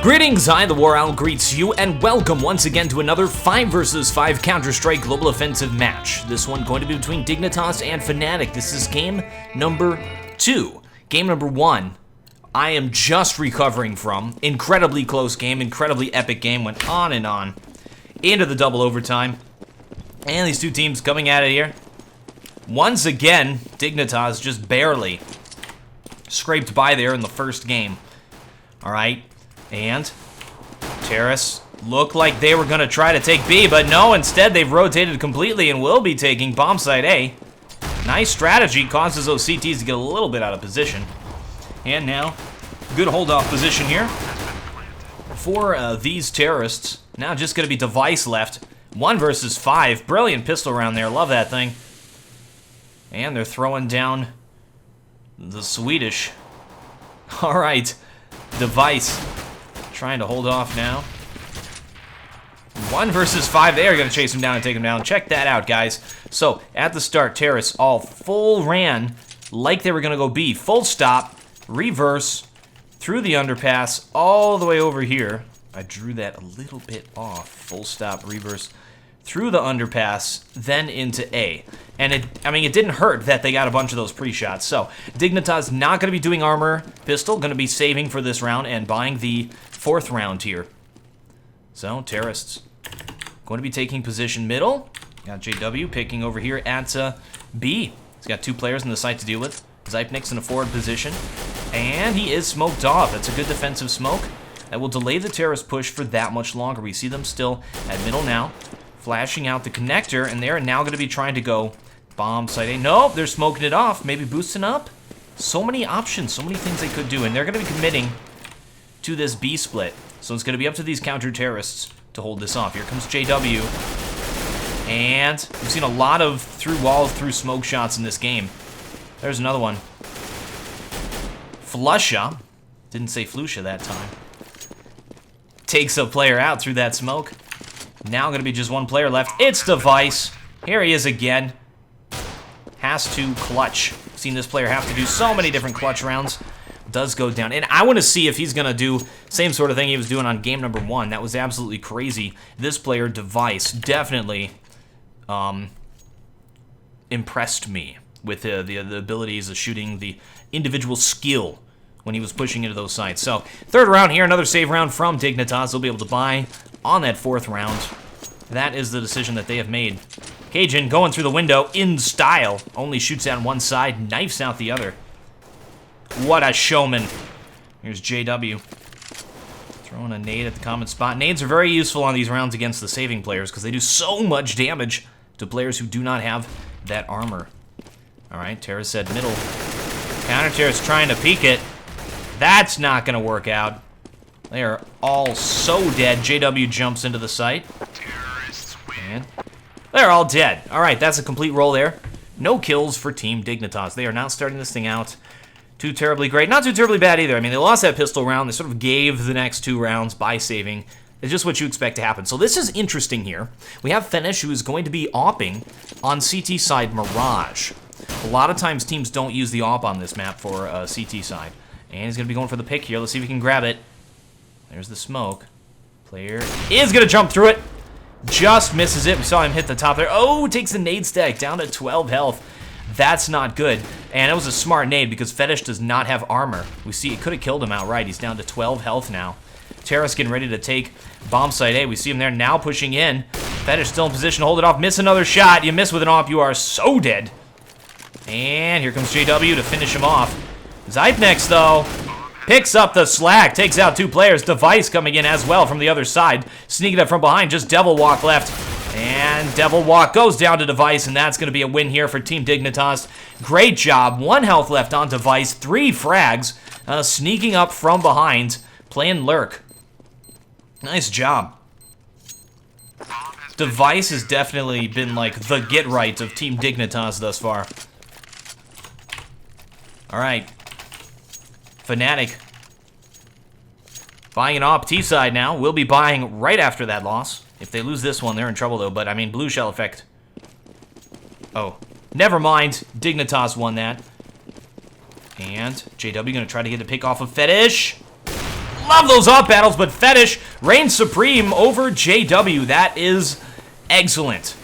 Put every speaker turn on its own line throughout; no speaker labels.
Greetings, I, the War Owl, greets you, and welcome once again to another 5 vs 5 Counter-Strike Global Offensive match. This one going to be between Dignitas and Fnatic. This is game number 2. Game number 1, I am just recovering from. Incredibly close game, incredibly epic game, went on and on. Into the double overtime. And these two teams coming at it here. Once again, Dignitas just barely scraped by there in the first game. Alright. And Terrace looked like they were going to try to take B, but no, instead they've rotated completely and will be taking bomb site A. Nice strategy, causes those CTs to get a little bit out of position. And now, good hold-off position here for these terrorists. Now just going to be Device left. 1 versus 5. Brilliant pistol round there, love that thing. And they're throwing down the Swedish. Alright, Device trying to hold off now. 1 versus 5. They are going to chase him down and take him down. Check that out, guys. So, at the start, Terrace all full ran like they were going to go B. Full stop, reverse, through the underpass, all the way over here. I drew that a little bit off. Full stop, reverse, through the underpass, then into A. And it didn't hurt that they got a bunch of those pre-shots. So, Dignitas not going to be doing armor pistol, going to be saving for this round and buying the 4th round here. So, terrorists going to be taking position middle. Got JW picking over here at B. He's got 2 players in the site to deal with. Zypnik's in a forward position. And he is smoked off. That's a good defensive smoke. That will delay the terrorist push for that much longer. We see them still at middle now. Flashing out the connector, and they're now going to be trying to go bomb site A. Nope, they're smoking it off. Maybe boosting up. So many options, so many things they could do, and they're going to be committing to this B split. So it's going to be up to these counter-terrorists to hold this off. Here comes JW. And we've seen a lot of through walls, through smoke shots in this game. There's another one. Flusha. Didn't say Flusha that time. Takes a player out through that smoke. Now going to be just 1 player left. It's Device. Here he is again. Has to clutch. Seen this player have to do so many different clutch rounds. Does go down. And I want to see if he's going to do same sort of thing he was doing on game number 1. That was absolutely crazy. This player, Device, definitely impressed me with the abilities of shooting, the individual skill when he was pushing into those sites. So, 3rd round here, another save round from Dignitas. They'll be able to buy on that 4th round. That is the decision that they have made. Cajun going through the window in style. Only shoots out one side, knifes out the other. What a showman. Here's JW. Throwing a nade at the common spot. Nades are very useful on these rounds against the saving players because they do so much damage to players who do not have that armor. Alright, Terra said middle. Counter Terra's trying to peek it. That's not going to work out. They are all so dead. JW jumps into the site. And they're all dead. Alright, that's a complete roll there. No kills for Team Dignitas. They are not starting this thing out too terribly great. Not too terribly bad either. I mean, they lost that pistol round. They sort of gave the next 2 rounds by saving. It's just what you expect to happen. So this is interesting here. We have Finish, who is going to be opping on CT side Mirage. A lot of times teams don't use the op on this map for CT side. And he's going to be going for the pick here. Let's see if he can grab it. There's the smoke. Player is going to jump through it. Just misses it. We saw him hit the top there. Oh, takes the nade stack down to 12 health. That's not good. And it was a smart nade because Fetish does not have armor. We see it could have killed him outright. He's down to 12 health now. Terrace getting ready to take bomb site A. We see him there now pushing in. Fetish still in position to hold it off. Miss another shot. You miss with an op, you are so dead. And here comes JW to finish him off. Zypnex, though, picks up the slack, takes out 2 players. Device coming in as well from the other side. Sneaking up from behind, just Devil Walk left. And Devil Walk goes down to Device, and that's going to be a win here for Team Dignitas. Great job. 1 health left on Device. 3 frags. Sneaking up from behind. Playing Lurk. Nice job. Device has definitely been like the get-right of Team Dignitas thus far. Alright. Fnatic buying an op T side now. Will be buying right after that loss. If they lose this one, they're in trouble though. But I mean, blue shell effect. Oh, never mind. Dignitas won that. And JW gonna try to get a pick off of Fetish. Love those off battles, but Fetish reigns supreme over JW. That is excellent.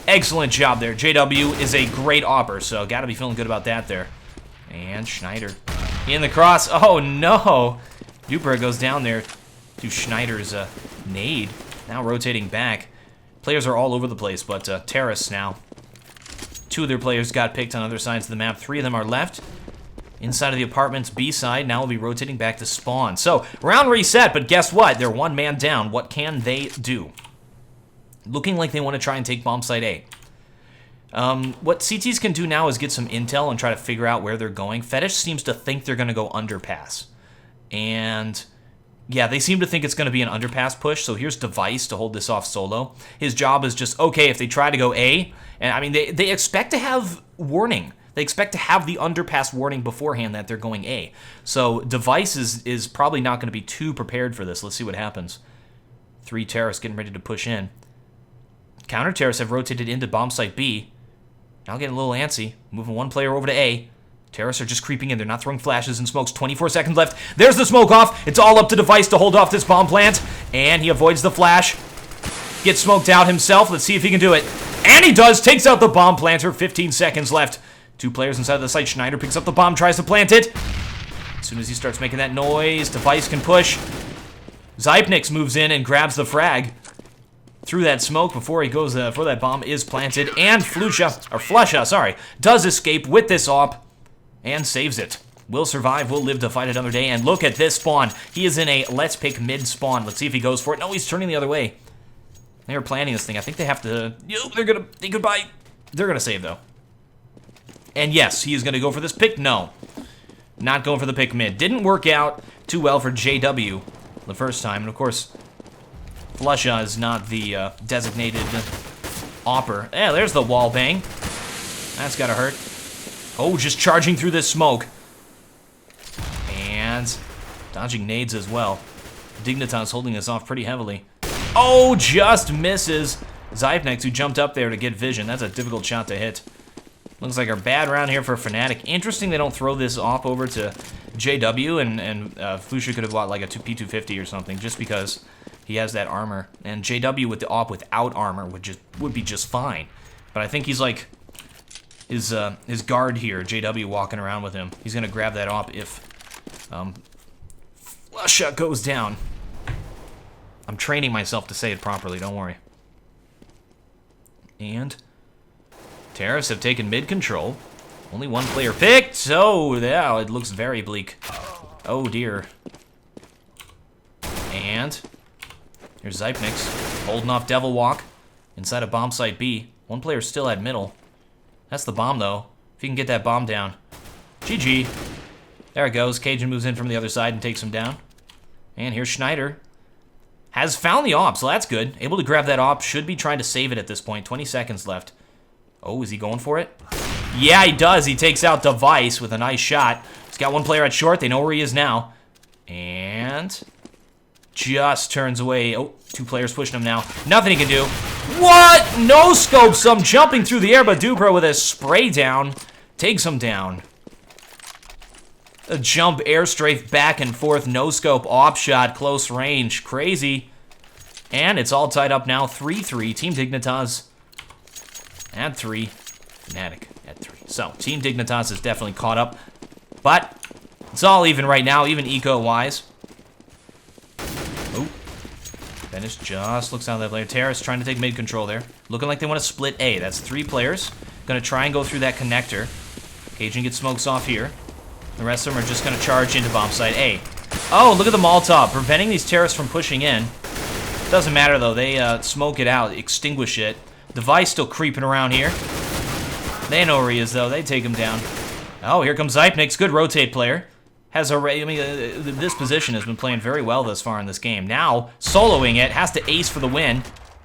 Excellent job there. JW is a great opper, so gotta be feeling good about that there. And Schneider in the cross. Oh no! Duper goes down there to Schneider's nade. Now rotating back. Players are all over the place, but Terrace now. 2 of their players got picked on other sides of the map. 3 of them are left. Inside of the apartment's B side, now we'll be rotating back to spawn. So, round reset, but guess what? They're 1 man down. What can they do? Looking like they want to try and take bomb site A. What CTs can do now is get some intel and try to figure out where they're going. Fetish seems to think they're going to go underpass. And yeah, they seem to think it's going to be an underpass push, so here's Device to hold this off solo. His job is just, okay, if they try to go A, and I mean, they expect to have warning. They expect to have the underpass warning beforehand that they're going A. So Device is probably not going to be too prepared for this. Let's see what happens. 3 terrorists getting ready to push in. Counter terrorists have rotated into bomb site B. Now getting a little antsy. Moving 1 player over to A. Terrorists are just creeping in. They're not throwing flashes and smokes. 24 seconds left. There's the smoke off. It's all up to Device to hold off this bomb plant. And he avoids the flash. Gets smoked out himself. Let's see if he can do it. And he does. Takes out the bomb planter. 15 seconds left. 2 players inside of the site. Schneider picks up the bomb, tries to plant it. As soon as he starts making that noise, Device can push. Zypnix moves in and grabs the frag through that smoke before he goes, before that bomb is planted. And Flusha, does escape with this op and saves it. Will survive, will live to fight another day. And look at this spawn. He is in a let's pick mid spawn. Let's see if he goes for it. No, he's turning the other way. They are planning this thing. I think they have to, they're gonna save though. And yes, he is going to go for this pick. No, not going for the pick mid. Didn't work out too well for JW the first time. And of course, Flusha is not the designated opper. Yeah, there's the wall bang. That's got to hurt. Oh, just charging through this smoke. And dodging nades as well. Dignitas holding this off pretty heavily. Oh, just misses Zypnex, who jumped up there to get vision. That's a difficult shot to hit. Looks like a bad round here for Fnatic. Interesting they don't throw this op over to JW, and Flusha could have bought like a P250 or something, just because he has that armor. And JW with the op without armor would be just fine. But I think he's like his guard here, JW walking around with him. He's gonna grab that op if Flusha goes down. I'm training myself to say it properly, don't worry. And Terrorists have taken mid control. Only 1 player picked, so yeah, it looks very bleak. Oh dear. And here's Zypnix holding off Devil Walk inside of bomb site B. 1 player still at middle. That's the bomb though. If you can get that bomb down. GG. There it goes. Cajun moves in from the other side and takes him down. And here's Schneider. Has found the op, so that's good. Able to grab that op. Should be trying to save it at this point. 20 seconds left. Oh, is he going for it? Yeah, he does. He takes out Device with a nice shot. He's got 1 player at short. They know where he is now. And just turns away. Oh, 2 players pushing him now. Nothing he can do. What? No scope. Some jumping through the air, but Dupro with a spray down takes him down. A jump air strafe back and forth. No scope. Op shot. Close range. Crazy. And it's all tied up now. 3-3. Team Dignitas at 3, Fnatic at 3. So, Team Dignitas is definitely caught up, but it's all even right now, even eco-wise. Oh, Venice just looks out of that player. Terrace trying to take mid control there. Looking like they want to split A. That's 3 players. Gonna try and go through that connector. Cajun gets smokes off here. The rest of them are just gonna charge into bomb site A. Oh, look at the Molotov, preventing these terrorists from pushing in. Doesn't matter though, they smoke it out, extinguish it. Device still creeping around here. They know where he is, though. They take him down. Oh, here comes Zypnix. Good rotate player. Has already, this position has been playing very well thus far in this game. Now, soloing it. Has to ace for the win.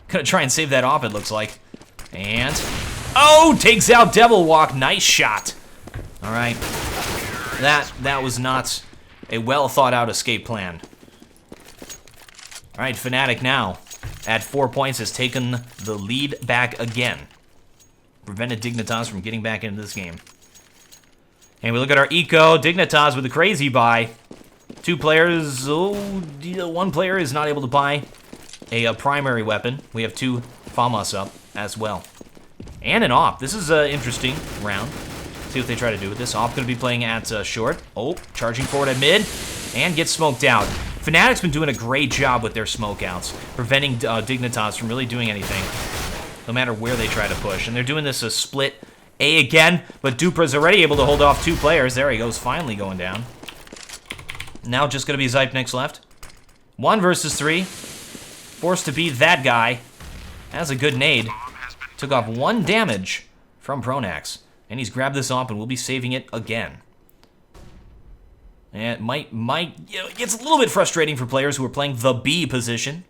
Gonna try and save that off, it looks like. And, oh, takes out Devil Walk. Nice shot. All right. That was not a well-thought-out escape plan. All right, Fnatic now at 4 points has taken the lead back again. Prevented Dignitas from getting back into this game. And we look at our eco. Dignitas with a crazy buy. Two players, one player is not able to buy a primary weapon. We have two FAMAS up as well. And an AWP. This is an interesting round. See what they try to do with this. AWP going to be playing at short. Oh, charging forward at mid. And gets smoked out. Fnatic's been doing a great job with their smoke outs, preventing Dignitas from really doing anything, no matter where they try to push. And they're doing this a split A again, but Dupra's already able to hold off two players. There he goes, finally going down. Now just going to be Zypnix left. 1 versus 3. Forced to be that guy. Has a good nade. Took off 1 damage from Pronax. And he's grabbed this AWP and will be saving it again. And it might, you know, it gets a little bit frustrating for players who are playing the B position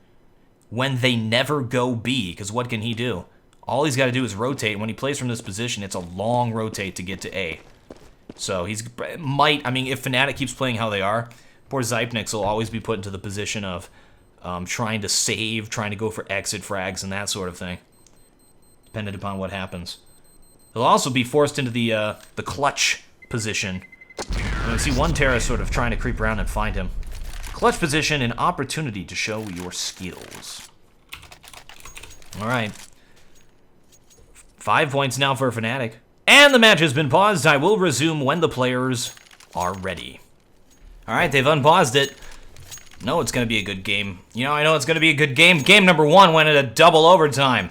when they never go B, because what can he do? All he's got to do is rotate. When he plays from this position, it's a long rotate to get to A. So he's if Fnatic keeps playing how they are, poor Zypnix will always be put into the position of trying to save, trying to go for exit frags and that sort of thing, dependent upon what happens. He'll also be forced into the clutch position. And we see one terrorist sort of trying to creep around and find him. Clutch position, an opportunity to show your skills. All right. 5 points now for Fnatic. And the match has been paused. I will resume when the players are ready. All right, they've unpaused it. No, it's going to be a good game. You know, I know it's going to be a good game. Game number 1 went at a double overtime.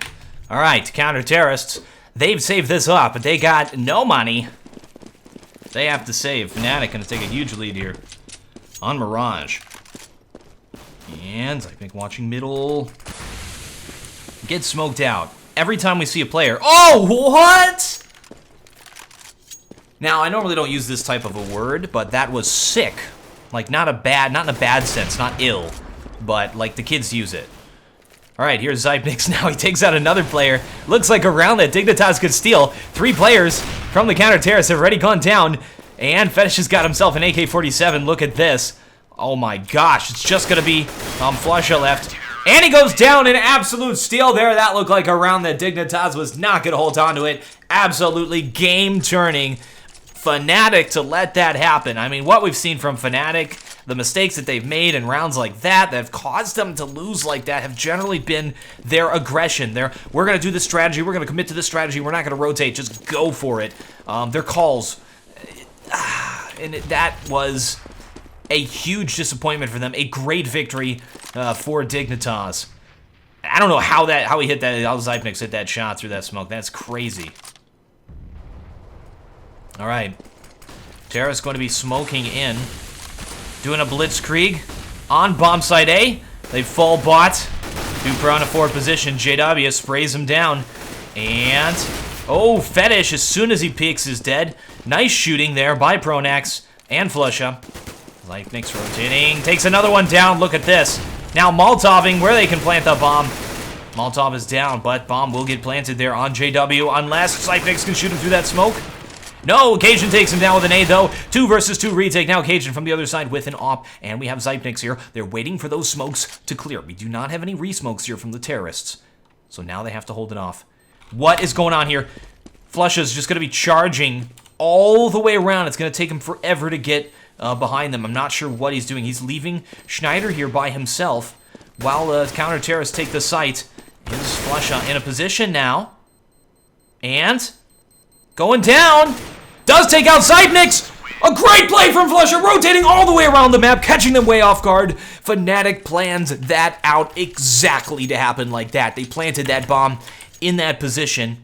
All right, counter-terrorists. They've saved this up, but they got no money. They have to save. Fnatic going to take a huge lead here on Mirage. And I think watching middle. Get smoked out. Every time we see a player. Oh, what? Now, I normally don't use this type of a word, but that was sick. Like, not in a bad sense, not ill, but like the kids use it. All right, here's Zypnix now. He takes out another player. Looks like a round that Dignitas could steal. 3 players from the counter-terrorists have already gone down. And Fetish has got himself an AK-47. Look at this. Oh my gosh, it's just going to be Flusha left. And he goes down in absolute steal there. That looked like a round that Dignitas was not going to hold on to it. Absolutely game-turning. Fnatic to let that happen. I mean, what we've seen from Fnatic, the mistakes that they've made in rounds like that have caused them to lose like that have generally been their aggression. We're going to do this strategy. We're going to commit to this strategy. We're not going to rotate. Just go for it. Their calls. And that was a huge disappointment for them. A great victory for Dignitas. I don't know how he hit that. How Zypnix hit that shot through that smoke. That's crazy. All right. Terra's going to be smoking in. Doing a blitzkrieg on bomb site A. They full bot. Dupra on a 4 position. JW sprays him down. And, oh, Fetish, as soon as he peeks, is dead. Nice shooting there by Pronax and Flusha. Zypnix rotating. Takes another one down. Look at this. Now Moltoving where they can plant the bomb. Molotov is down, but bomb will get planted there on JW unless Zypnix can shoot him through that smoke. No, Cajun takes him down with an A, though. 2 versus 2 retake. Now Cajun from the other side with an AWP. And we have Zypnix here. They're waiting for those smokes to clear. We do not have any re-smokes here from the terrorists. So now they have to hold it off. What is going on here? Flusha's just going to be charging all the way around. It's going to take him forever to get behind them. I'm not sure what he's doing. He's leaving Schneider here by himself while counter-terrorists take the site. Here's Flusha in a position now. And going down. Does take out Zypnix. A great play from Flusha, rotating all the way around the map, catching them way off guard. Fnatic plans that out exactly to happen like that. They planted that bomb in that position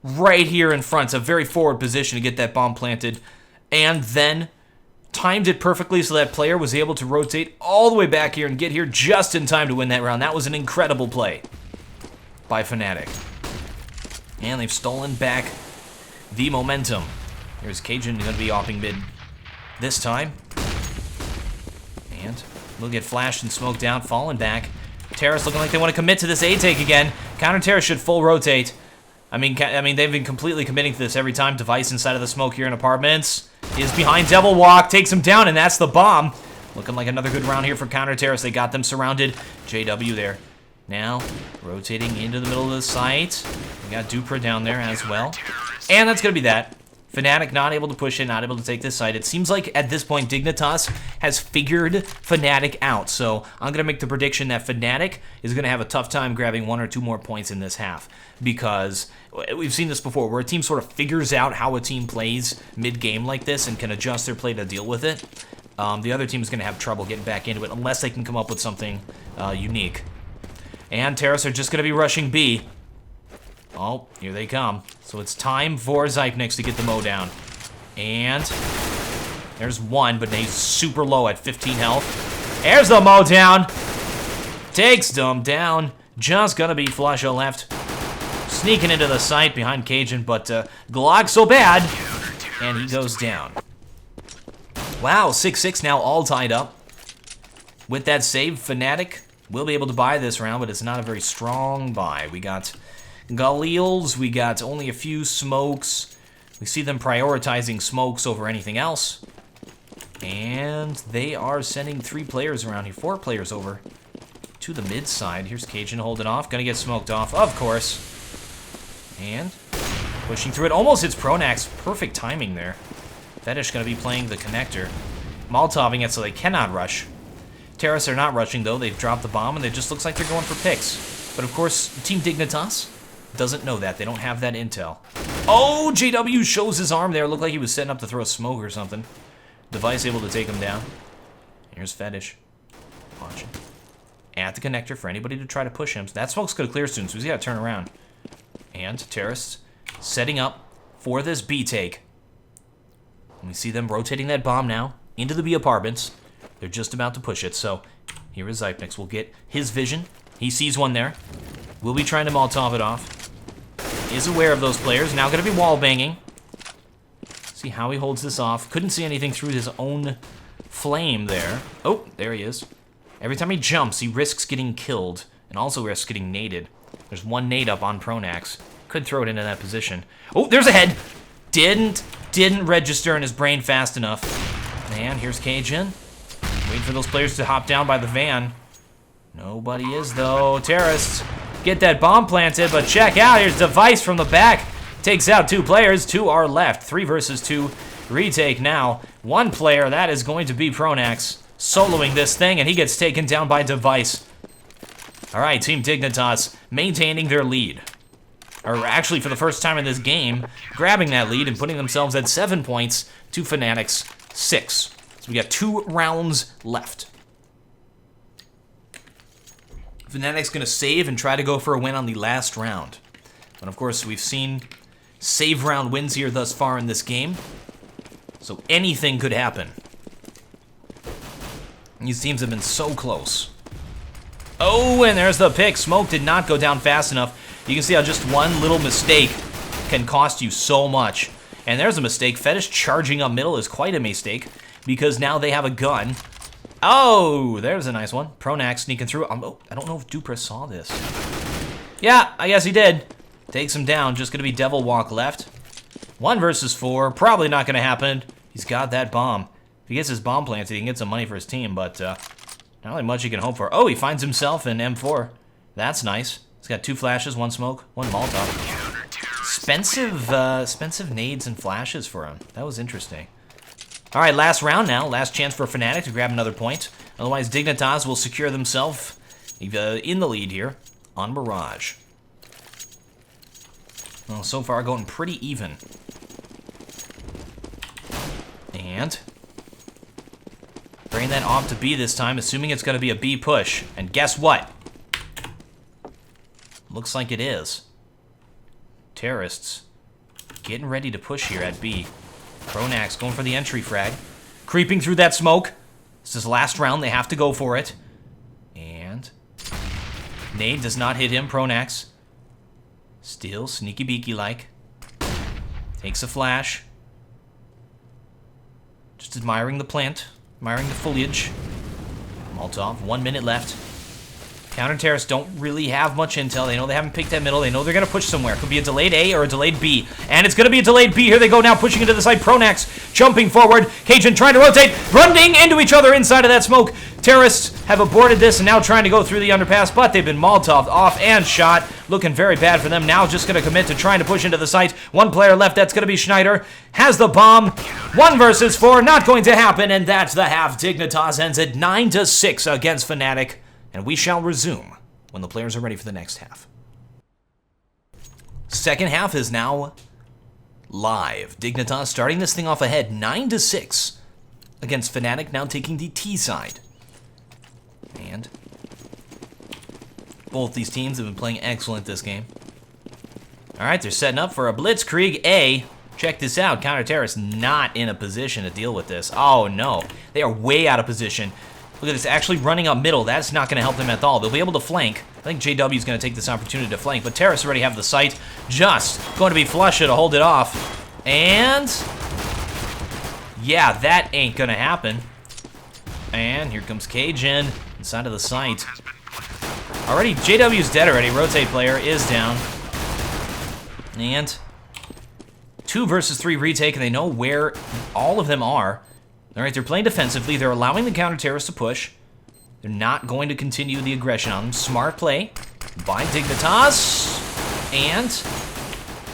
right here in front. It's a very forward position to get that bomb planted. And then timed it perfectly so that player was able to rotate all the way back here and get here just in time to win that round. That was an incredible play by Fnatic. And they've stolen back the momentum. Here's Cajun going to be offing mid this time. And we'll get flashed and smoked down, falling back. Terrace looking like they want to commit to this A take again. Counter Terrace should full rotate. I mean, they've been completely committing to this every time. Device inside of the smoke here in apartments is behind Devil Walk, takes him down, and that's the bomb. Looking like another good round here for Counter Terrace. They got them surrounded. JW there. Now, rotating into the middle of the site. We got Dupra down there as well. And that's going to be that. Fnatic not able to push in, not able to take this side. It seems like at this point, Dignitas has figured Fnatic out. So I'm going to make the prediction that Fnatic is going to have a tough time grabbing 1 or 2 more points in this half. Because we've seen this before, where a team sort of figures out how a team plays mid-game like this and can adjust their play to deal with it. The other team is going to have trouble getting back into it unless they can come up with something unique. And Terrace are just going to be rushing B. Oh, here they come. So it's time for Zypnix to get the Mo down. And there's one, but he's super low at 15 health. There's the Mo down. Takes them down. Just gonna be Flusha left. Sneaking into the site behind Cajun, but Glock so bad. And he goes down. Wow, 6-6 now, all tied up. With that save, Fnatic will be able to buy this round, but it's not a very strong buy. We got Galils, we got only a few smokes. We see them prioritizing smokes over anything else. And they are sending 3 players around here, 4 players over to the mid side. Here's Cajun holding off, gonna get smoked off, of course. And pushing through it, almost hits Pronax. Perfect timing there. Fetish gonna be playing the connector. Molotoving it so they cannot rush. Terrace are not rushing though, they've dropped the bomb and it just looks like they're going for picks. But of course, Team Dignitas doesn't know that. They don't have that intel. Oh, JW shows his arm there. Looked like he was setting up to throw a smoke or something. Device able to take him down. Here's Fetish. Watching. At the connector for anybody to try to push him. So that smoke's going to clear soon, so he's got to turn around. And Terrace setting up for this B take. And we see them rotating that bomb now into the B apartments. They're just about to push it, so here is Zypnix. We'll get his vision. He sees one there. We'll be trying to Molotov it off. Is aware of those players. Now going to be wall banging. See how he holds this off. Couldn't see anything through his own flame there. Oh, there he is. Every time he jumps, he risks getting killed and also risks getting naded. There's one nade up on Pronax. Could throw it into that position. Oh, there's a head. Didn't register in his brain fast enough. And here's Cajun. Waiting for those players to hop down by the van. Nobody is though. Terrorists get that bomb planted, but check out, here's Device from the back. Takes out 2 players, 2 are left. 3 versus 2 retake now. 1 player, that is going to be Pronax, soloing this thing, and he gets taken down by Device. All right, Team Dignitas maintaining their lead. Or actually, for the first time in this game, grabbing that lead and putting themselves at 7 points to Fnatic's 6. So we got 2 rounds left. Fnatic's going to save and try to go for a win on the last round. But of course, we've seen save round wins here thus far in this game. So anything could happen. These teams have been so close. Oh, and there's the pick. Smoke did not go down fast enough. You can see how just one little mistake can cost you so much. And there's a mistake. Fetish charging up middle is quite a mistake because now they have a gun. Oh, there's a nice one. Pronax sneaking through. Oh, I don't know if Dupras saw this. Yeah, I guess he did. Takes him down. Just going to be Devil Walk left. 1 versus 4. Probably not going to happen. He's got that bomb. If he gets his bomb planted, he can get some money for his team, but not really much he can hope for. Oh, he finds himself in M4. That's nice. He's got 2 flashes, 1 smoke, 1 Molotov. Expensive nades and flashes for him. That was interesting. All right, last round now. Last chance for Fnatic to grab another point. Otherwise, Dignitas will secure themselves in the lead here on Mirage. Well, so far going pretty even. And bring that off to B this time, assuming it's going to be a B push. And guess what? Looks like it is. Terrorists getting ready to push here at B. Pronax going for the entry frag. Creeping through that smoke. This is last round. They have to go for it. And nade does not hit him. Pronax still sneaky beaky like. Takes a flash. Just admiring the plant. Admiring the foliage. Molotov. 1 minute left. Counter-Terrorists don't really have much intel. They know they haven't picked that middle. They know they're going to push somewhere. Could be a delayed A or a delayed B. And it's going to be a delayed B. Here they go now, pushing into the side. Pronax jumping forward. Cajun trying to rotate, running into each other inside of that smoke. Terrorists have aborted this and now trying to go through the underpass, but they've been Molotoved off and shot. Looking very bad for them. Now just going to commit to trying to push into the site. One player left. That's going to be Schneider. Has the bomb. 1 versus 4. Not going to happen. And that's the half. Dignitas ends at 9-6 against Fnatic. And we shall resume when the players are ready for the next half. Second half is now live. Dignitas starting this thing off ahead, 9-6 against Fnatic, now taking the T side. And both these teams have been playing excellent this game. All right, they're setting up for a Blitzkrieg A. Check this out. Counter-Terrorists not in a position to deal with this. Oh, no. They are way out of position. Look at this, actually running up middle. That's not going to help them at all. They'll be able to flank. I think JW is going to take this opportunity to flank, but Terrorists already have the site. Just going to be Flusha to hold it off. And yeah, that ain't going to happen. And here comes Cajun inside of the site. Already, JW's dead already. Rotate player is down. And 2 versus 3 retake, and they know where all of them are. All right, they're playing defensively. They're allowing the counter-terrorists to push. They're not going to continue the aggression on them. Smart play by Dignitas. And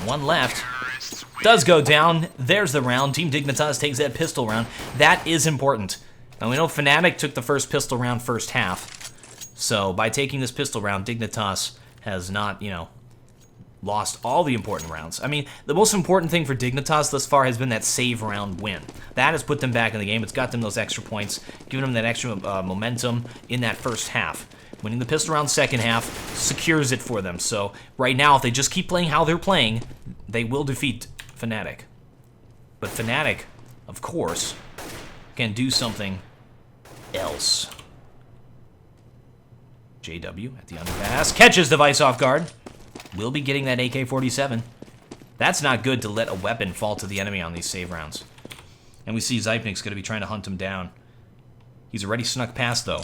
1 left. Does go down. There's the round. Team Dignitas takes that pistol round. That is important. Now, we know Fnatic took the first pistol round first half. So, by taking this pistol round, Dignitas has not, lost all the important rounds. I mean, the most important thing for Dignitas thus far has been that save round win. That has put them back in the game. It's got them those extra points, giving them that extra momentum in that first half. Winning the pistol round second half secures it for them. So right now, if they just keep playing how they're playing, they will defeat Fnatic. But Fnatic, of course, can do something else. JW at the underpass. Catches device off guard. Will be getting that AK-47. That's not good to let a weapon fall to the enemy on these save rounds. And we see Zypnik's going to be trying to hunt him down. He's already snuck past, though.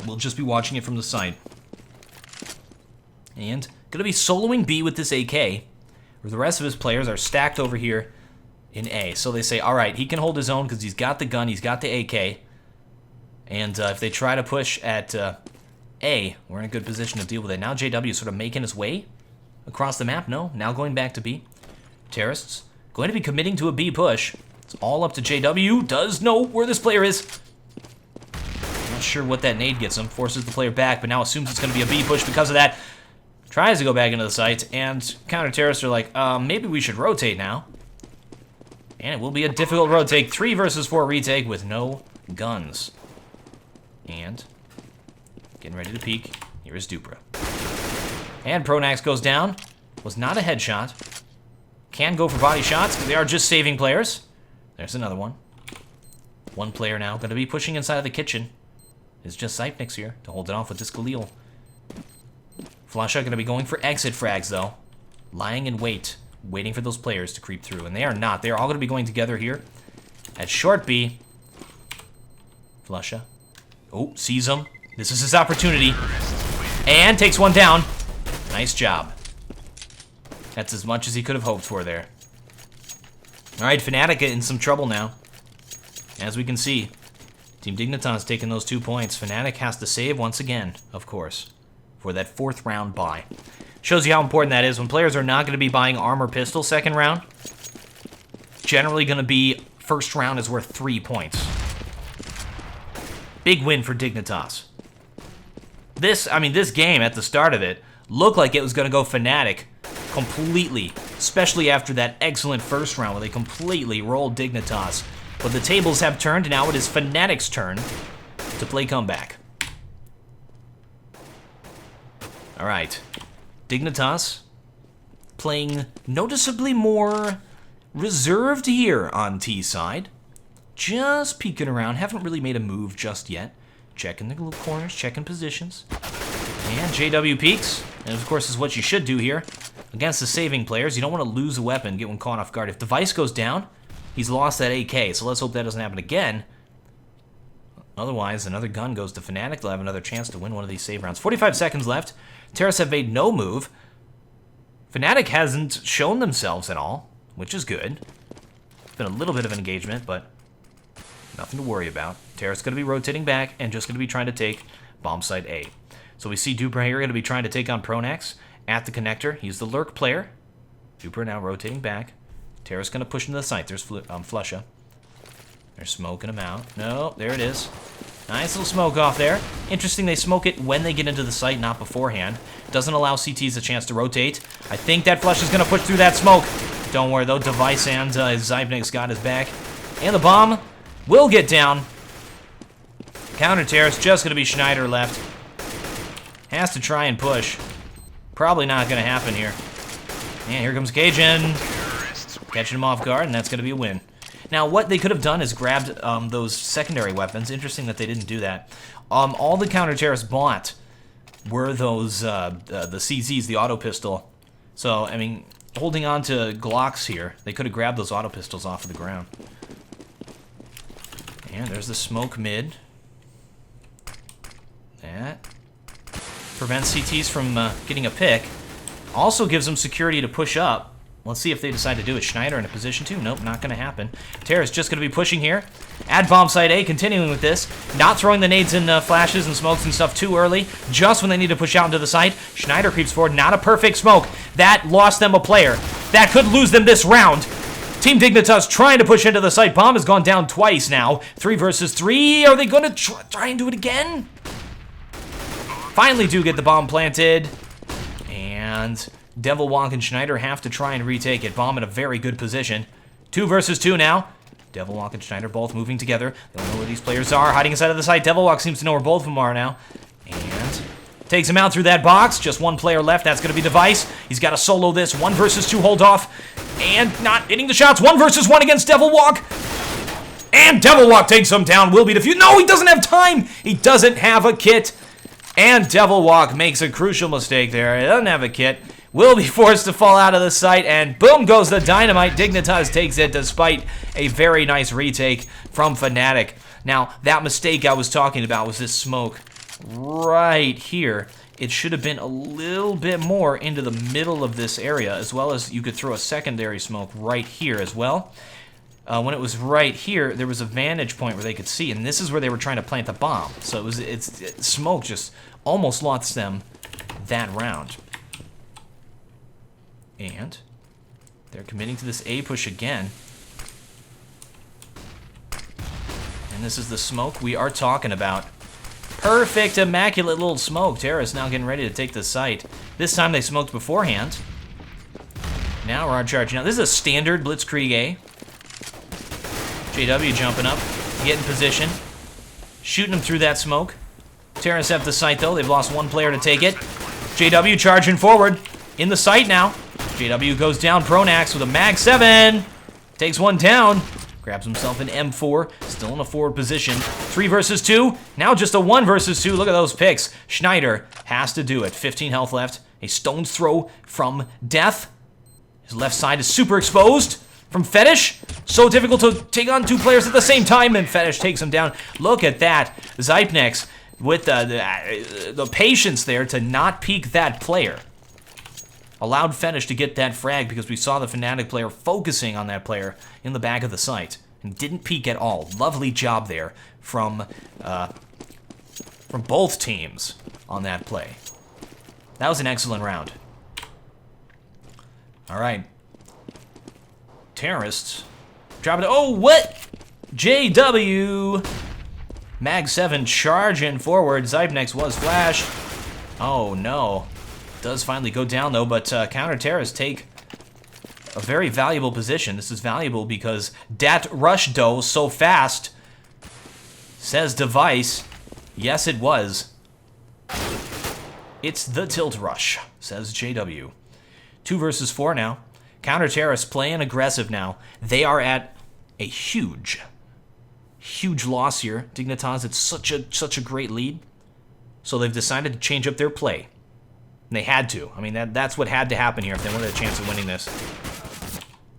We'll just be watching it from the side. And going to be soloing B with this AK, where the rest of his players are stacked over here in A. So they say, all right, he can hold his own because he's got the gun, he's got the AK. And if they try to push at A, we're in a good position to deal with it. Now JW is sort of making his way across the map. No, now going back to B. Terrorists going to be committing to a B push. It's all up to JW. Does know where this player is. Not sure what that nade gets him. Forces the player back, but now assumes it's going to be a B push because of that. Tries to go back into the site, and counter-terrorists are like, maybe we should rotate now. And it will be a difficult rotate. 3 versus 4 retake with no guns. And getting ready to peek. Here is Dupra. And Pronax goes down. Was not a headshot. Can go for body shots because they are just saving players. There's another one. 1 player now going to be pushing inside of the kitchen. It's just Zypnik's here to hold it off with this Khalil. Flasha going to be going for exit frags though. Lying in wait. Waiting for those players to creep through. And they are not. They are all going to be going together here. At short B. Flasha. Oh, sees him. This is his opportunity. And takes 1 down. Nice job. That's as much as he could have hoped for there. Alright, Fnatic in some trouble now. As we can see, Team Dignitas taking those 2 points. Fnatic has to save once again, of course, for that 4th round buy. Shows you how important that is. When players are not going to be buying armor pistol second round, generally going to be first round is worth 3 points. Big win for Dignitas. This game at the start of it looked like it was going to go Fnatic completely, especially after that excellent first round where they completely rolled Dignitas. But the tables have turned, and now it is Fnatic's turn to play comeback. All right, Dignitas playing noticeably more reserved here on T side. Just peeking around, haven't really made a move just yet. Checking the little corners, checking positions. And JW peeks, and of course is what you should do here. Against the saving players, you don't want to lose a weapon, get one caught off guard. If device goes down, he's lost that AK, so let's hope that doesn't happen again. Otherwise, another gun goes to Fnatic. They'll have another chance to win one of these save rounds. 45 seconds left. Terrace have made no move. Fnatic hasn't shown themselves at all, which is good. It's been a little bit of an engagement, but nothing to worry about. Terrace going to be rotating back and just going to be trying to take bomb site A. So we see Duper here going to be trying to take on Pronax at the connector. He's the lurk player. Duper now rotating back. Terrace going to push into the site. There's Flusha. They're smoking him out. No, there it is. Nice little smoke off there. Interesting, they smoke it when they get into the site, not beforehand. Doesn't allow CTs a chance to rotate. I think that Flush is going to push through that smoke. Don't worry, though. Device and Zybnik's got his back. And the bomb will get down. Counter Terrace, just going to be Schneider left. Has to try and push. Probably not going to happen here. And here comes Cajun. Catching him off guard, and that's going to be a win. Now, what they could have done is grabbed those secondary weapons. Interesting that they didn't do that. All the Counter Terrace bought were those, the CZs, the auto pistol. So, I mean, holding on to Glocks here, they could have grabbed those auto pistols off of the ground. And there's the smoke mid. That prevents CTs from getting a pick. Also gives them security to push up. Let's see if they decide to do it. Schneider in a position to. Nope, not going to happen. Terrace just going to be pushing here. Add bomb site A, continuing with this. Not throwing the nades and flashes and smokes and stuff too early. Just when they need to push out into the site. Schneider creeps forward. Not a perfect smoke. That lost them a player. That could lose them this round. Team Dignitas trying to push into the site. Bomb has gone down twice now. 3 versus 3. Are they going to try and do it again? Finally do get the bomb planted. And Devil Walk and Schneider have to try and retake it. Bomb in a very good position. 2 versus 2 now. Devil Walk and Schneider both moving together. They don't know where these players are. Hiding inside of the site. Devil Walk seems to know where both of them are now. And takes him out through that box. Just one player left. That's going to be Device. He's got to solo this. 1 versus 2 hold off. And not hitting the shots. 1 versus 1 against Devil Walk. And Devil Walk takes him down. Will be defused. No, he doesn't have time. He doesn't have a kit. And Devil Walk makes a crucial mistake there. He doesn't have a kit. Will be forced to fall out of the site, and boom goes the dynamite. Dignitas takes it despite a very nice retake from Fnatic. Now, that mistake I was talking about was this smoke right here. It should have been a little bit more into the middle of this area, as well as you could throw a secondary smoke right here as well. When it was right here, there was a vantage point where they could see, and this is where they were trying to plant the bomb. So smoke just almost lost them that round. And they're committing to this A push again. And this is the smoke we are talking about. Perfect, immaculate little smoke. Terrace now getting ready to take the site. This time they smoked beforehand. Now we're on charge. Now this is a standard Blitzkrieg A. JW jumping up, getting position, shooting him through that smoke. Terrace have the site though. They've lost 1 player to take it. JW charging forward in the site now. JW goes down. Pronax with a mag 7. Takes 1 down. Grabs himself an M4. Still in a forward position. 3 versus 2. Now just a 1 versus 2. Look at those picks. Schneider has to do it. 15 health left. A stone's throw from Death. His left side is super exposed from Fetish. So difficult to take on 2 players at the same time, and Fetish takes him down. Look at that. Zypnex with the patience there to not peek that player. Allowed Fetish to get that frag because we saw the Fnatic player focusing on that player in the back of the site and didn't peek at all. Lovely job there from both teams on that play. That was an excellent round. All right. Terrorists dropping. Oh, what? JW. Mag 7 charging forward. Zybnex was flashed. Oh, no. Does finally go down, though, but Counter Terrorists take a very valuable position. This is valuable because dat rushed though so fast, says Device. Yes, it was. It's the tilt rush, says JW. 2 versus 4 now. Counter Terrorists playing aggressive now. They are at a huge loss here. Dignitas, it's such a great lead. So they've decided to change up their play. And they had to. I mean, that's what had to happen here if they wanted a chance of winning this.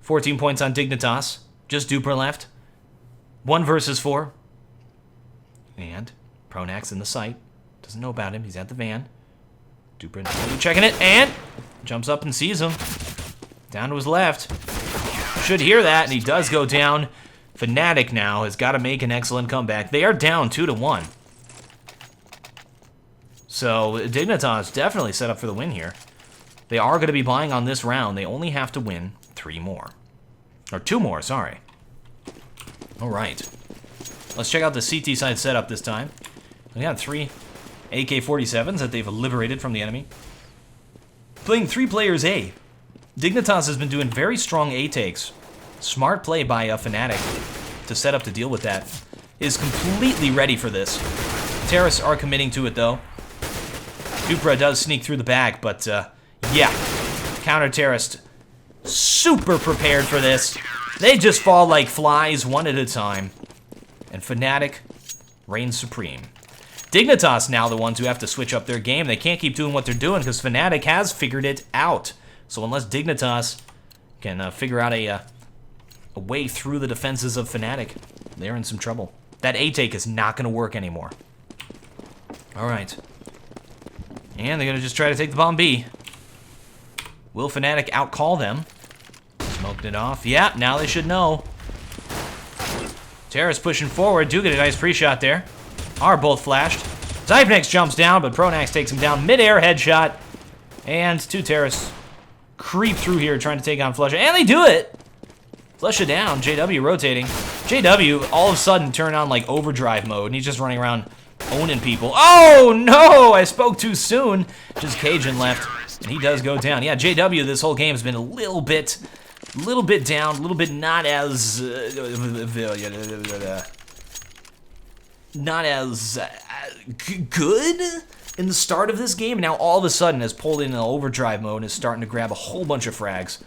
14 points on Dignitas. Just Duper left. 1 versus 4. And Pronax in the site. Doesn't know about him. He's at the van. Duprin checking it, and jumps up and sees him. Down to his left. Should hear that, and he does go down. Fnatic now has got to make an excellent comeback. They are down 2-1. So Dignitas definitely set up for the win here. They are going to be buying on this round. They only have to win 3 more. Or 2 more, sorry. All right. Let's check out the CT side setup this time. We got 3 AK-47s that they've liberated from the enemy. Playing 3 players A. Dignitas has been doing very strong A takes. Smart play by Fnatic to set up to deal with that. Is completely ready for this. Terrorists are committing to it though. Dupra does sneak through the back, but yeah. Counter-terrorist super prepared for this. They just fall like flies one at a time. And Fnatic reigns supreme. Dignitas now the ones who have to switch up their game. They can't keep doing what they're doing because Fnatic has figured it out. So unless Dignitas can figure out a way through the defenses of Fnatic, they're in some trouble. That A-take is not going to work anymore. All right. And they're going to just try to take the bomb B. Will Fnatic outcall them? Smoked it off. Yeah, now they should know. Terra's pushing forward. Do get a nice pre-shot there. Are both flashed. Zypnix jumps down, but Pronax takes him down. Mid-air headshot. And 2 terrorists creep through here trying to take on Flusha. And they do it! Flusha down. JW rotating. JW all of a sudden turned on like overdrive mode, and he's just running around owning people. Oh no! I spoke too soon. Just Cajun left, and he does go down. Yeah, JW this whole game has been a little bit down, a little bit not as good in the start of this game. Now all of a sudden has pulled in an overdrive mode and is starting to grab a whole bunch of frags.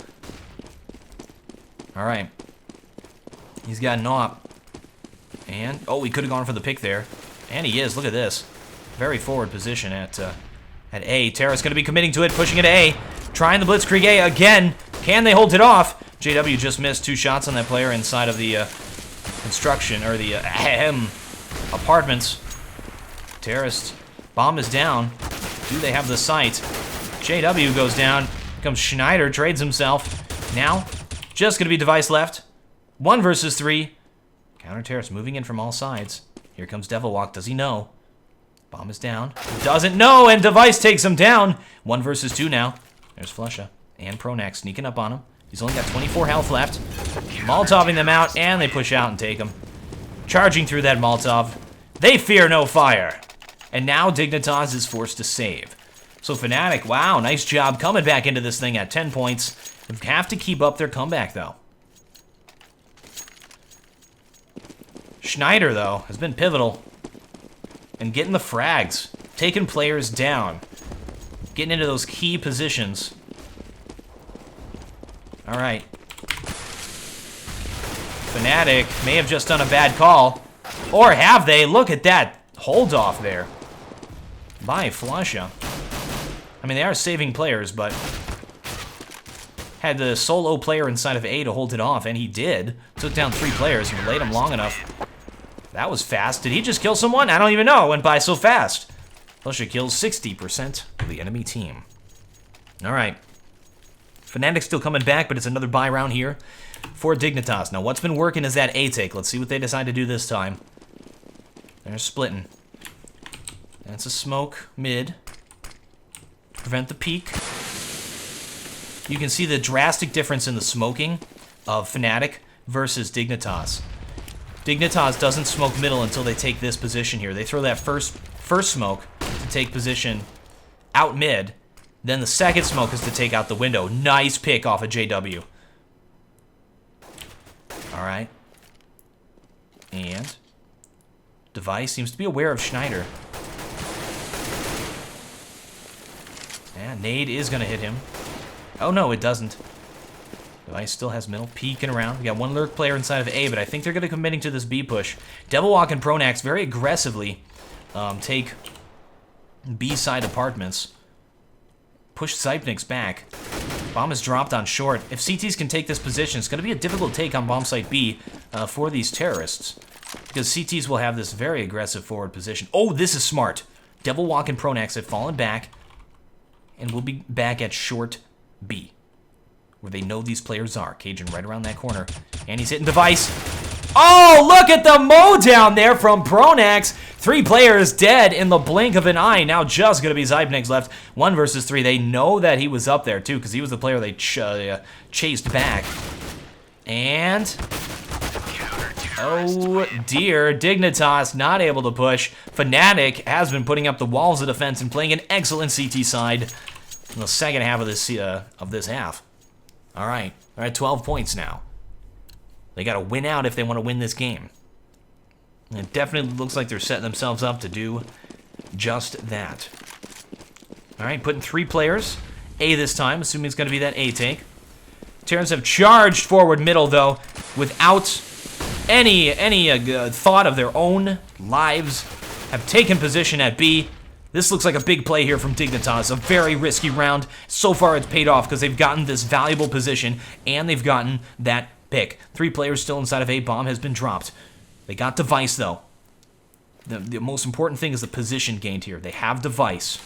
All right, he's got an op, and oh, he could have gone for the pick there, and he is. Look at this, very forward position at A. Terra's going to be committing to it, pushing it A, trying the blitzkrieg A again. Can they hold it off? JW just missed 2 shots on that player inside of the construction, or the apartments. Terrorist bomb is down. Do they have the site? JW goes down. Comes Schneider, trades himself. Now, just going to be Device left. 1 versus 3. Counter-terrorist moving in from all sides. Here comes Devilwalk. Does he know? Bomb is down. Doesn't know, and Device takes him down. 1 versus 2 now. There's Flusha and Pronax sneaking up on him. He's only got 24 health left. Molotoving them out, and they push out and take him. Charging through that Molotov. They fear no fire. And now Dignitas is forced to save. So Fnatic, wow, nice job coming back into this thing at 10 points. They have to keep up their comeback, though. Schneider, though, has been pivotal. And getting the frags. Taking players down. Getting into those key positions. All right. Fnatic may have just done a bad call. Or have they? Look at that hold off there by Flusha. I mean, they are saving players, but had the solo player inside of A to hold it off, and he did. Took down 3 players and delayed them long enough. That was fast. Did he just kill someone? I don't even know. It went by so fast. Flusha kills 60% of the enemy team. All right. Fnatic still coming back, but it's another buy round here for Dignitas. Now, what's been working is that A-take. Let's see what they decide to do this time. They're splitting. That's a smoke mid. Prevent the peek. You can see the drastic difference in the smoking of Fnatic versus Dignitas. Dignitas doesn't smoke middle until they take this position here. They throw that first smoke to take position out mid. Then the second smoke is to take out the window. Nice pick off of JW. All right. And Device seems to be aware of Schneider. And nade is going to hit him. Oh, no, it doesn't. Device still has middle, peeking around. We got 1 lurk player inside of A, but I think they're going to be committing to this B push. Devilwalk and Pronax very aggressively take B-side apartments. Push Zypnix back. Bomb is dropped on short. If CTs can take this position, it's going to be a difficult take on bomb site B for these terrorists. because CTs will have this very aggressive forward position. Oh, this is smart. Devil Walk and Pronax have fallen back, and we'll be back at short B, where they know these players are. Cajun right around that corner, and he's hitting device. Oh, look at the mow down there from Pronax. 3 players dead in the blink of an eye. Now just going to be Zypnix left. 1 versus 3. They know that he was up there, too, because he was the player they chased back. And... oh, dear. Dignitas not able to push. Fnatic has been putting up the walls of defense and playing an excellent CT side in the second half of this half. All right. They're at 12 points now. They got to win out if they want to win this game. And it definitely looks like they're setting themselves up to do just that. All right, putting 3 players. A this time, assuming it's going to be that A take. Terrans have charged forward middle, though, without any thought of their own lives. Have taken position at B. This looks like a big play here from Dignitas. A very risky round. So far, it's paid off because they've gotten this valuable position, and they've gotten that pick. 3 players still inside of A. Bomb has been dropped. They got device, though. The most important thing is the position gained here. They have device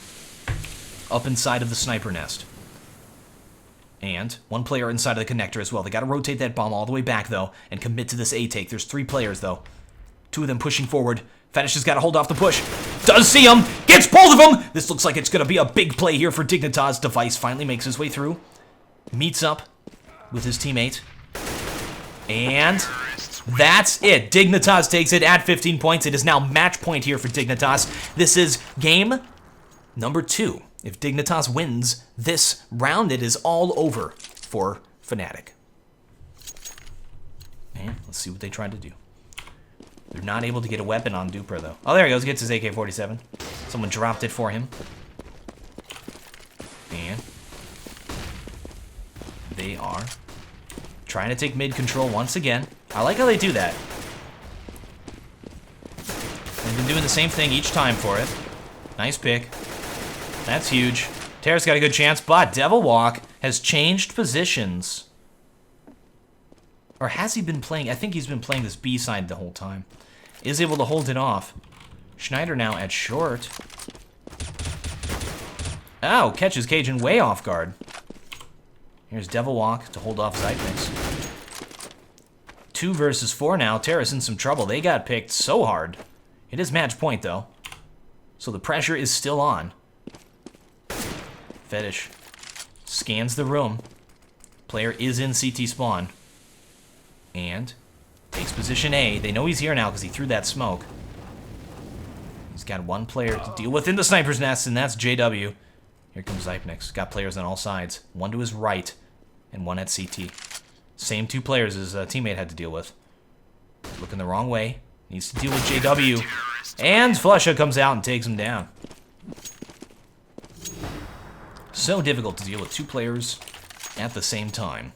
up inside of the sniper nest. And 1 player inside of the connector as well. They got to rotate that bomb all the way back, though, and commit to this A take. There's 3 players, though. 2 of them pushing forward. Fetish has got to hold off the push. Does see him. Gets both of them. This looks like it's going to be a big play here for Dignitas. Device finally makes his way through. Meets up with his teammate. And that's it. Dignitas takes it at 15 points. It is now match point here for Dignitas. This is game number 2. If Dignitas wins this round, it is all over for Fnatic. And let's see what they try to do. They're not able to get a weapon on Duper, though. Oh, there he goes. Gets his AK-47. Someone dropped it for him. And they are trying to take mid control once again. I like how they do that. They've been doing the same thing each time for it. Nice pick. That's huge. Terra's got a good chance, but Devil Walk has changed positions. Or has he been playing? I think he's been playing this B side the whole time. Is able to hold it off. Schneider now at short. Oh, catches Cajun way off guard. Here's Devil Walk to hold off Zypnix. 2 versus 4 now. Terra's in some trouble. They got picked so hard. It is match point, though. So the pressure is still on. Fetish scans the room. Player is in CT spawn. And takes position A. They know he's here now because he threw that smoke. He's got 1 player to deal with in the sniper's nest, and that's JW. Here comes Zypnix. Got players on all sides. 1 to his right, and 1 at CT. Same 2 players his teammate had to deal with. Looking the wrong way. Needs to deal with JW. And Flusha comes out and takes him down. So difficult to deal with 2 players at the same time.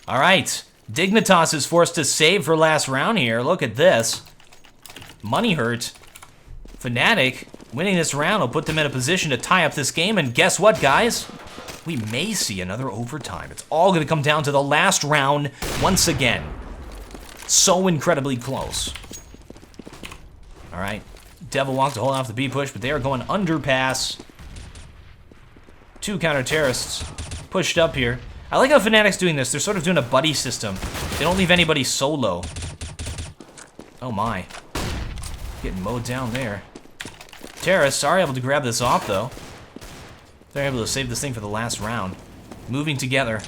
All right. Dignitas is forced to save for last round here. Look at this. Money hurt. Fnatic winning this round will put them in a position to tie up this game. And guess what, guys? We may see another overtime. It's all going to come down to the last round once again. So incredibly close. All right. Devil Walk to hold off the B push, but they are going underpass. 2 counter-terrorists pushed up here. I like how Fnatic's doing this. They're sort of doing a buddy system. They don't leave anybody solo. Oh my. Getting mowed down there. Terrorists are able to grab this off, though. They're able to save this thing for the last round. Moving together.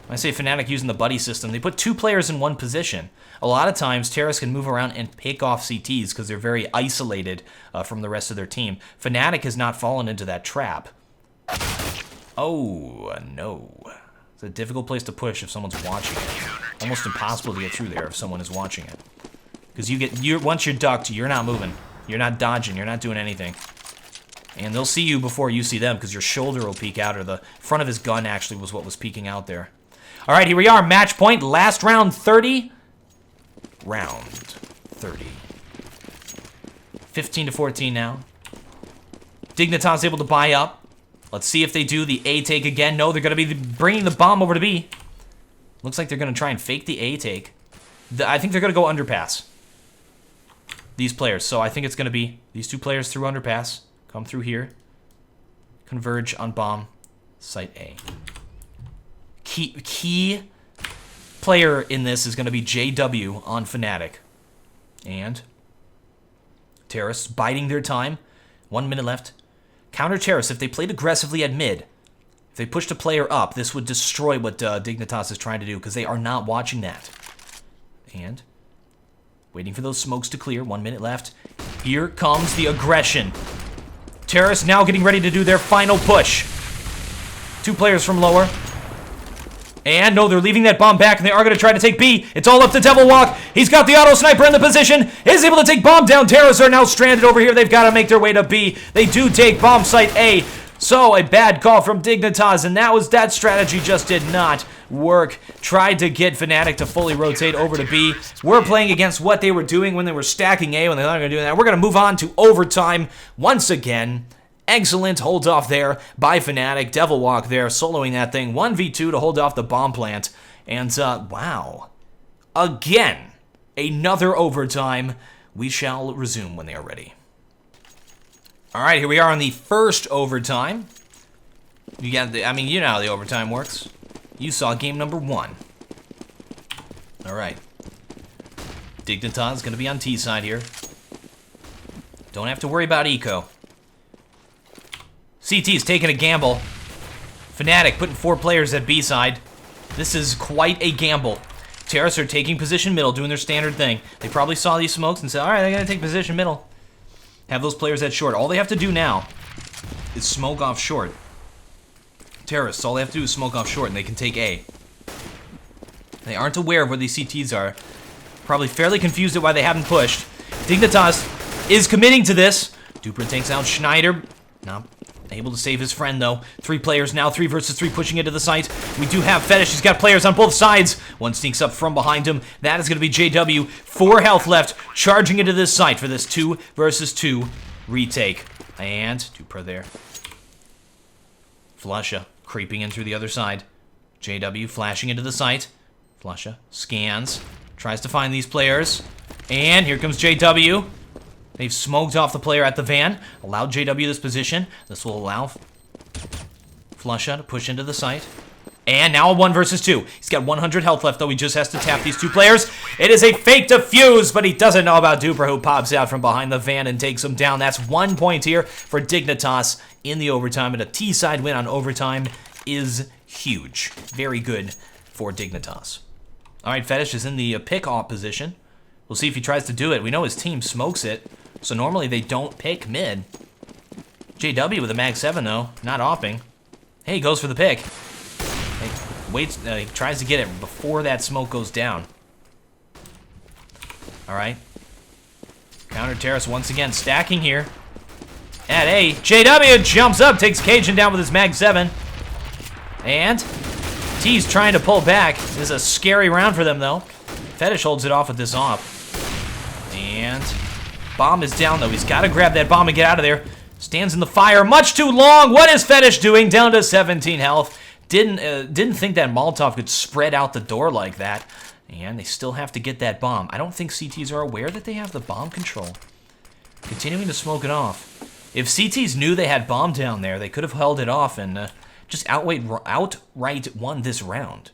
When I say Fnatic using the buddy system, they put 2 players in 1 position. A lot of times, terrorists can move around and pick off CTs because they're very isolated from the rest of their team. Fnatic has not fallen into that trap. Oh, no. It's a difficult place to push if someone's watching it. Almost impossible to get through there if someone is watching it. Because once you're ducked, you're not moving. You're not dodging. You're not doing anything. And they'll see you before you see them because your shoulder will peek out, or the front of his gun actually was what was peeking out there. All right, here we are. Match point. Last round 30. Round 30. 15-14 now. Dignitas able to buy up. Let's see if they do the A take again. No, they're going to be bringing the bomb over to B. Looks like they're going to try and fake the A take. I think they're going to go underpass. these players. So I think it's going to be these two players through underpass. Come through here. Converge on bomb. Site A. Key player in this is going to be JW on Fnatic. And Terrace biding their time. 1 minute left. Counter Terrace, if they played aggressively at mid, if they pushed a player up, this would destroy what Dignitas is trying to do, because they are not watching that. And waiting for those smokes to clear. 1 minute left. Here comes the aggression. Terrace now getting ready to do their final push. Two players from lower. And no, they're leaving that bomb back, and they are going to try to take B. It's all up to Devil Walk. He's got the auto sniper in the position. Is able to take bomb down. Terrace are now stranded over here. They've got to make their way to B. They do take bomb site A. So a bad call from Dignitas, and that strategy just did not work. Tried to get Fnatic to fully rotate over to B. We're playing against what they were doing when they were stacking A, when they thought they were going to do that. We're going to move on to overtime once again. Excellent hold off there by Fnatic. Devil Walk there, soloing that thing. 1v2 to hold off the bomb plant. And, wow. Again, another overtime. We shall resume when they are ready. All right, here we are on the first overtime. You got the, I mean, you know how the overtime works. You saw game number 1. All right. Dignitas is going to be on T side here. Don't have to worry about eco. CT's taking a gamble. Fnatic putting 4 players at B side. This is quite a gamble. Terrace are taking position middle, doing their standard thing. They probably saw these smokes and said, all right, they're going to take position middle. Have those players at short. All they have to do now is smoke off short. Terrace, all they have to do is smoke off short, and they can take A. They aren't aware of where these CTs are. Probably fairly confused at why they haven't pushed. Dignitas is committing to this. Duper takes out Schneider. Not able to save his friend, though. 3 players now, 3 versus 3, pushing into the site. We do have Fetish. He's got players on both sides. One sneaks up from behind him. That is going to be JW. 4 health left, charging into this site for this 2 versus 2 retake. And Duper there. Flusha creeping in through the other side. JW flashing into the site. Flusha scans, tries to find these players. And here comes JW. They've smoked off the player at the van, allowed JW this position. This will allow Flusha to push into the site. And now a 1 versus 2. He's got 100 health left, though. He just has to tap these 2 players. It is a fake defuse, but he doesn't know about Duper, who pops out from behind the van and takes him down. That's 1 point here for Dignitas in the overtime, and a T-side win on overtime is huge. Very good for Dignitas. All right, Fetish is in the pick-off position. We'll see if he tries to do it. We know his team smokes it, so normally they don't pick mid. JW with a mag 7, though, not offing. Hey, he goes for the pick. Waits, he tries to get it before that smoke goes down. All right. Counter Terrace once again, stacking here. At A, JW jumps up, takes Cajun down with his mag 7. And T's trying to pull back. This is a scary round for them, though. Fetish holds it off with this off. And bomb is down, though. He's got to grab that bomb and get out of there. Stands in the fire much too long. What is Fetish doing? Down to 17 health. Didn't think that Molotov could spread out the door like that. And they still have to get that bomb. I don't think CTs are aware that they have the bomb control. Continuing to smoke it off. If CTs knew they had bomb down there, they could have held it off and just outright won this round.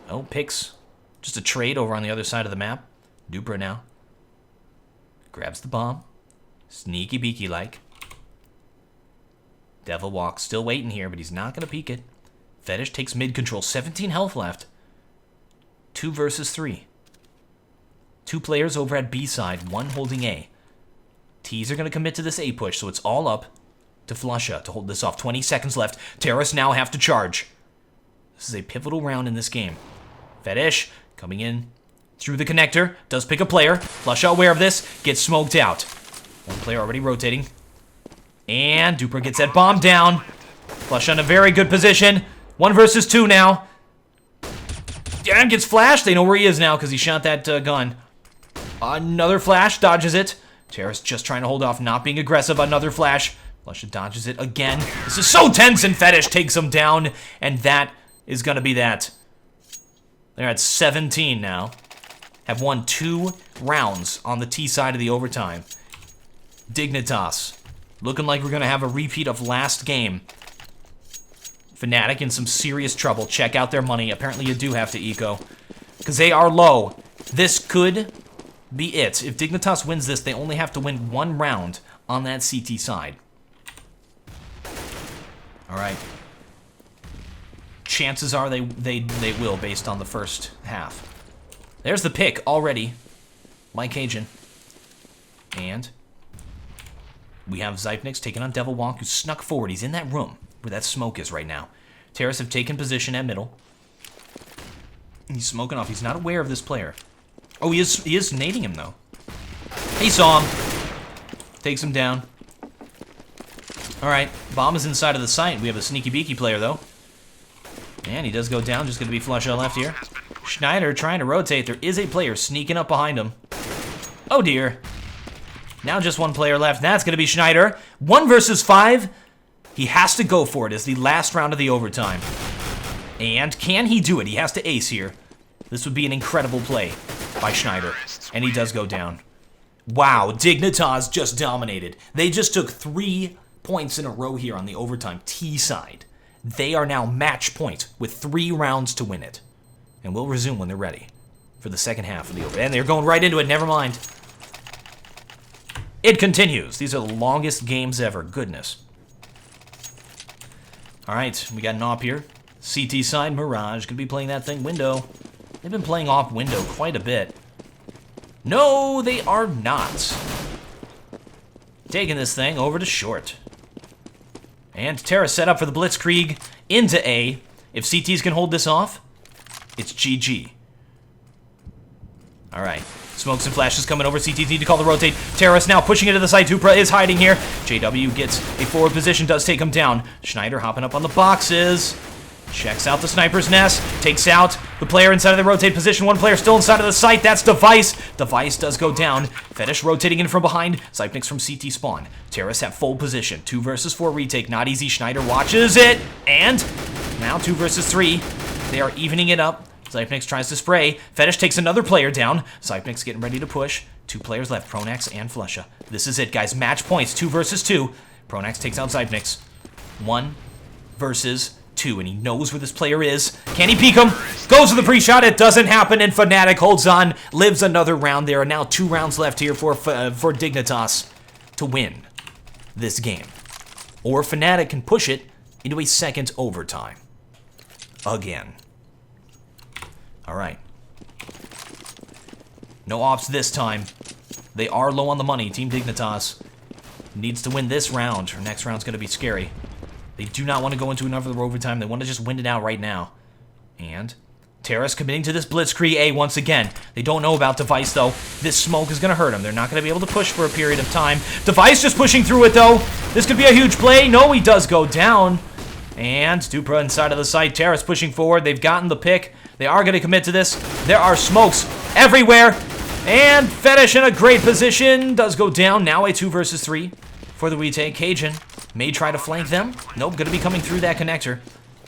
Oh, picks. Just a trade over on the other side of the map. Duper now. Grabs the bomb. Sneaky beaky like. Devil Walk still waiting here, but he's not going to peek it. Fetish takes mid control. 17 health left. 2 versus 3. 2 players over at B side, 1 holding A. T's are going to commit to this A push, so it's all up to Flusha to hold this off. 20 seconds left. Terrace now have to charge. This is a pivotal round in this game. Fetish coming in through the connector. Does pick a player. Flusha aware of this. Gets smoked out. 1 player already rotating. And Duper gets that bomb down. Flusha in a very good position. 1 versus 2 now. And gets flashed. They know where he is now because he shot that gun. Another flash. Dodges it. Terrace just trying to hold off, not being aggressive. Another flash. Flusha dodges it again. This is so tense, and Fetish takes him down. And that is going to be that. They're at 17 now. have won 2 rounds on the T side of the overtime. Dignitas, looking like we're going to have a repeat of last game. Fnatic in some serious trouble. Check out their money. Apparently you do have to eco, because they are low. This could be it. If Dignitas wins this, they only have to win 1 round on that CT side. All right. Chances are they will, based on the first half. There's the pick already by Cajun. And we have Zypnix taking on Devil Walk, who snuck forward. He's in that room where that smoke is right now. Terrace have taken position at middle. He's smoking off. He's not aware of this player. Oh, he is nading him, though. He saw him. Takes him down. All right, bomb is inside of the site. We have a sneaky beaky player, though. And he does go down. Just going to be flush out left here. Schneider trying to rotate. There is a player sneaking up behind him. Oh, dear. Now just 1 player left. That's going to be Schneider. 1 versus 5. He has to go for it as the last round of the overtime. And can he do it? He has to ace here. This would be an incredible play by Schneider. And he does go down. Wow, Dignitas just dominated. They just took 3 points in a row here on the overtime T side. They are now match point with 3 rounds to win it. And we'll resume when they're ready for the second half of the over. And they're going right into it. Never mind. It continues. These are the longest games ever. Goodness. All right, we got an op here. CT side, Mirage. Could be playing that thing window. They've been playing off window quite a bit. No, they are not. Taking this thing over to short. And Terra set up for the Blitzkrieg into A. If CTs can hold this off, it's GG. All right. Smokes and flashes coming over. CTs need to call the rotate. Terrace now pushing into the side. Tupra is hiding here. JW gets a forward position, does take him down. Schneider hopping up on the boxes. Checks out the sniper's nest. Takes out the player inside of the rotate position. 1 player still inside of the site. That's Device. Device does go down. Fetish rotating in from behind. Zypnix from CT spawn. Terrace at full position. 2 versus 4 retake. Not easy. Schneider watches it. And now 2 versus 3. They are evening it up. Zypnix tries to spray. Fetish takes another player down. Zypnix getting ready to push. 2 players left. Pronax and Flusha. This is it, guys. Match points. 2 versus 2. Pronax takes out Zypnix. 1 versus 2, and he knows where this player is. Can he peek him? Goes for the pre-shot. It doesn't happen, and Fnatic holds on, lives another round. There are now 2 rounds left here for Dignitas to win this game. Or Fnatic can push it into a second overtime. Again. All right. No ops this time. They are low on the money. Team Dignitas needs to win this round, or next round's going to be scary. They do not want to go into another overtime. They want to just win it out right now. And Terrace committing to this Blitzkrieg A once again. They don't know about Device, though. This smoke is going to hurt them. They're not going to be able to push for a period of time. Device just pushing through it, though. This could be a huge play. No, he does go down. And Dupra inside of the site. Terrace pushing forward. They've gotten the pick. They are going to commit to this. There are smokes everywhere. And Fetish in a great position. Does go down. Now a 2 versus 3 for the retake. Cajun may try to flank them. Nope, going to be coming through that connector.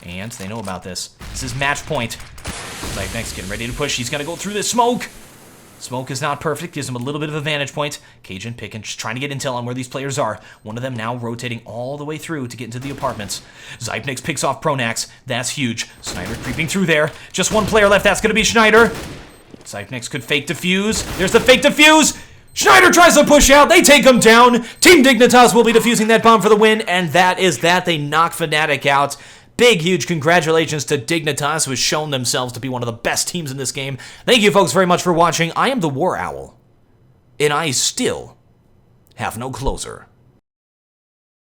And they know about this. This is match point. Zypnix getting ready to push. He's going to go through this smoke. Smoke is not perfect. Gives him a little bit of a vantage point. Cajun picking, just trying to get intel on where these players are. One of them now rotating all the way through to get into the apartments. Zypnix picks off Pronax. That's huge. Schneider creeping through there. Just 1 player left. That's going to be Schneider. Zypnix could fake defuse. There's the fake defuse. Schneider tries to push out. They take him down. Team Dignitas will be defusing that bomb for the win, and that is that. They knock Fnatic out. Big, huge congratulations to Dignitas, who has shown themselves to be one of the best teams in this game. Thank you, folks, very much for watching. I am the War Owl, and I still have no closer.